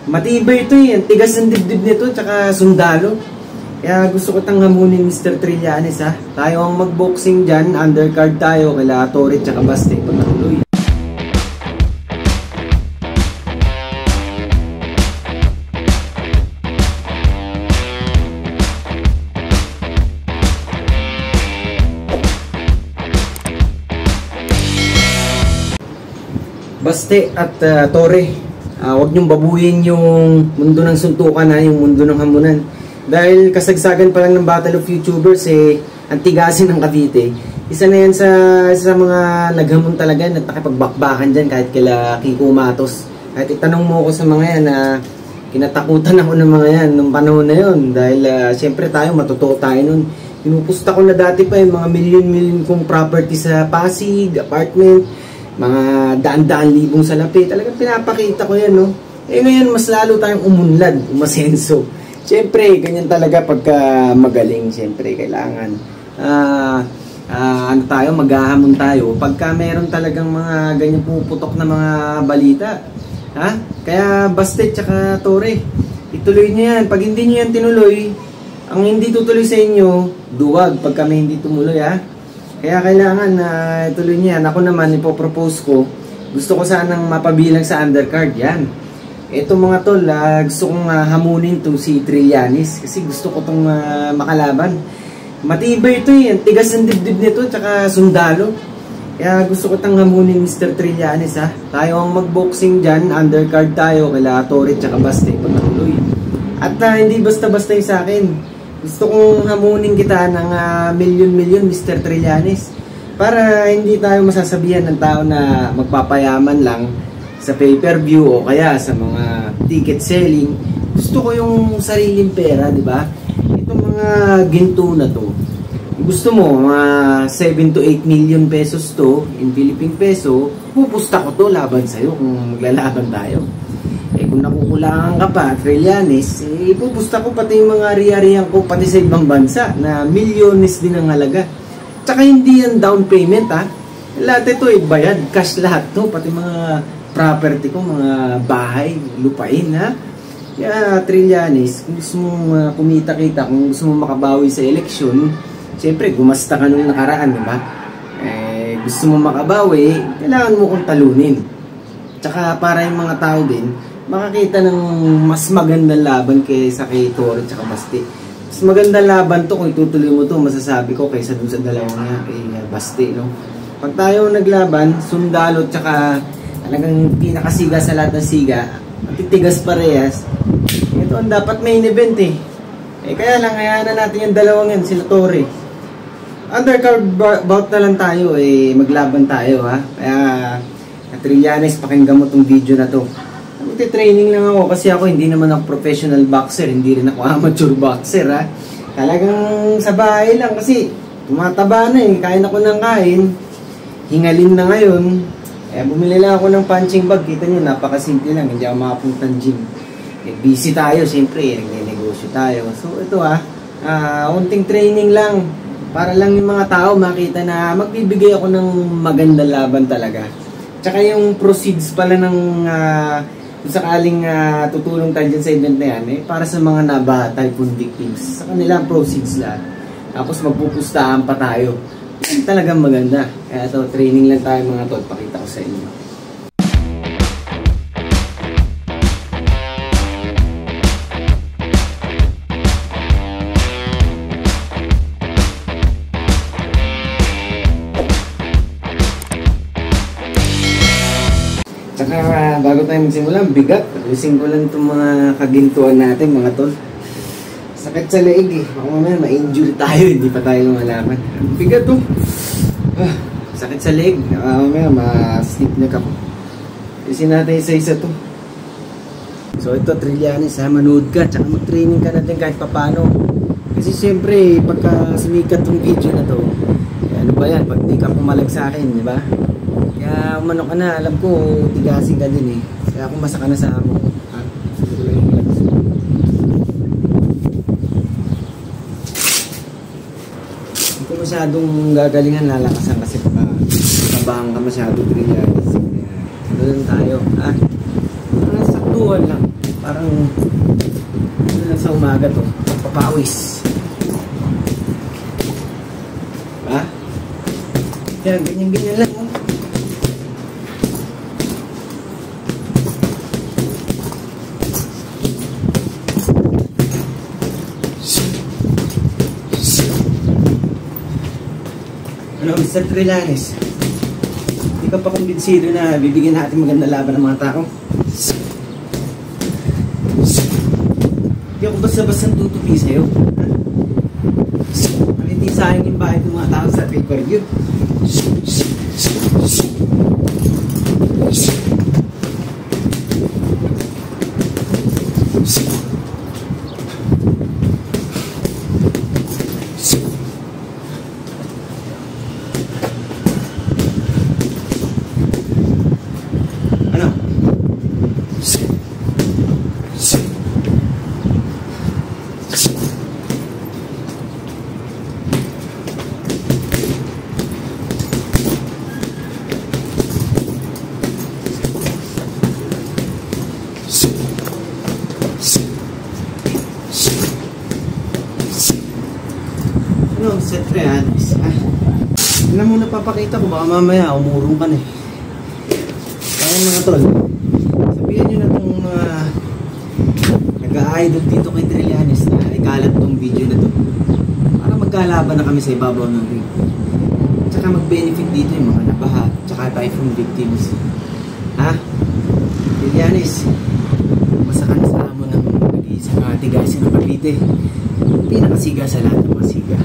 Matibay ito eh. Ang tigas ng dibdib nito, tsaka sundalo. Kaya gusto ko tang hamunin Mr. Trillanes ha. Tayo ang magboxing dyan. Undercard tayo kila Torre tsaka Baste. Pagtuloy. Baste at Torre, huwag niyong babuyin yung mundo ng suntukan ha, yung mundo ng hamunan. Dahil kasagsagan pa lang ng Battle of YouTubers eh, ang tigasin ng Cavite. Isa na yan sa mga naghamon talaga at nakipagbakbakan dyan kahit kila Kiko Matos. Kahit itanong mo ako sa mga yan na kinatakutan ako ng mga yan nung panahon na yun. Dahil syempre tayo, matutuo tayo nun. Pinupusta ko na dati pa yung mga milyon-milyon kong property sa Pasig, apartment, mga daan-daan libong salapi. Talagang pinapakita ko yan, no? Eh ngayon, mas lalo tayong umunlad, umasenso. Siyempre, ganyan talaga pagka magaling. Siyempre, kailangan ano tayo, maghahamon tayo. Pagka meron talagang mga ganyan puputok na mga balita. Ha? Kaya Baste tsaka Torre, ituloy nyo yan. Pag hindi nyo yan tinuloy, ang hindi tutuloy sa inyo, duwag pag kami hindi tumuloy, ha? Kaya kailangan na ituloy niya. Ako naman, ipopropose ko. Gusto ko sanang mapabilang sa undercard. Yan. Ito mga tol, gusto kong hamunin itong si Trillanes. Kasi gusto ko itong makalaban. Matibay ito eh. Ang tigas ng dibdib nito, tsaka sundalo. Kaya gusto ko itong hamunin Mr. Trillanes ha. Tayo ang magboxing dyan. Undercard tayo kila Torre tsaka Baste. Pagtuloy. At hindi basta-basta yung sa akin. Gusto kong hamunin kita ng milyon-milyon Mr. Trillanes para hindi tayo masasabihan ng tao na magpapayaman lang sa pay-per-view o kaya sa mga ticket selling. Gusto ko yung sariling pera, di ba? Itong mga ginto na to. Gusto mo, 7 to 8 million pesos to in Philippine peso, pupusta ko to laban sa'yo kung maglalaban tayo. Eh kung nakukulangan ka pa, Trillanes, eh, ipupusta ko pati yung mga ari-arihan ko pati sa ibang bansa na milyones din ang halaga. Tsaka hindi yan down payment ha. Lahat ito eh, bayad, cash lahat to, pati mga property ko, mga bahay, lupain ha. Kaya Trillanes, kung gusto mong kumita-kita, kung gusto mong makabawi sa eleksyon, siyempre gumasta ka nung nakaraan, di ba? Eh, gusto mong makabawi, kailangan mo kong talunin. Tsaka para yung mga tao din, makakita ng mas magandang laban kaysa kay Torre at Baste. Mas magandang laban to kung itutuloy mo to, masasabi ko, kaysa dun sa dalawang nga kay Baste, no? Pag tayo naglaban, sundalo tsaka talagang pinakasiga sa lahat ng siga, matitigas parehas, ito ang dapat main event eh. Eh kaya lang, hayaan na natin yung dalawang yan, sila Torre. Undercard bout na lang tayo eh, maglaban tayo ha. Kaya Trillanes, pakinggan mo tong video na to. Training lang ako kasi ako hindi naman ako professional boxer, hindi rin ako amateur boxer ha. Talagang sa bahay lang kasi tumataba na eh, kain ako ng kain, hingalin na ngayon. Eh bumili lang ako ng punching bag, kita nyo napakasimple lang, hindi ako makapunta ng gym. Eh, busy tayo siyempre, nagnenegosyo tayo. So ito unting training lang para lang yung mga tao makita na magbibigay ako ng magandang laban talaga. Tsaka yung proceeds pala ng kung sakaling tutulong tayo dyan sa event na yan, eh, para sa mga nabaha, typhoon victims, sa kanila proceeds lahat. Tapos magpupustahan pa tayo. Yan talagang maganda. Kaya ito, training lang tayo mga tol, pakita ko sa inyo. Tsaka bago tayo magsimula, bigat. Alisin ko lang itong mga kagintuan natin mga tol. Sakit sa leeg eh. Baka mamaya ma-injury tayo, hindi pa tayo lumalaban. Bigat to. Sakit sa leeg. Mamaya ma-sleep na ako. Alisin natin isa-isa to. So ito Trillanes ha, manood ka. Tsaka mag-training ka natin kahit papano. Kasi siyempre, pagka sumikat tong video na to, ano ba yan? Pag di ka pumalag sa akin, di ba? Kaya umano ka na, alam ko, tigasin ka din eh. Kaya kung masa ka na sa amo, ha? Hindi ko masyadong gagalingan, lalakasan kasi tabahan ka masyado Trillanes. Doon tayo, ha? Saktuhan lang. Parang ano lang sa umaga to, papawis. Ha? Yan, ganyan-ganyan lang. Ano, Mr. Trillanes? Hindi ka pa kumbinsido na bibigyan natin maganda laban ng mga tao? Hindi ako basta-basta tutupi sa'yo. Hindi sayang yung bayad ng mga tao sa pay-per-view. Ano? Ano, Sir Trillanes? Alam mo, napapakita ko, baka mamaya umurong ka na eh. Kaya mga tol, sabihan nyo na itong mga nag-a-idol dito kay Trillanes na ikalat tong video na to para magkalaban na kami sa ibabaw ng ring. Tsaka mag-benefit dito yung mga nabaha, tsaka typhoon victims. Ha? Trillanes, basta ka na sa amo ng nag-iisang tigasin ng Cavite. Pinakasiga sa lahat ng mga siga.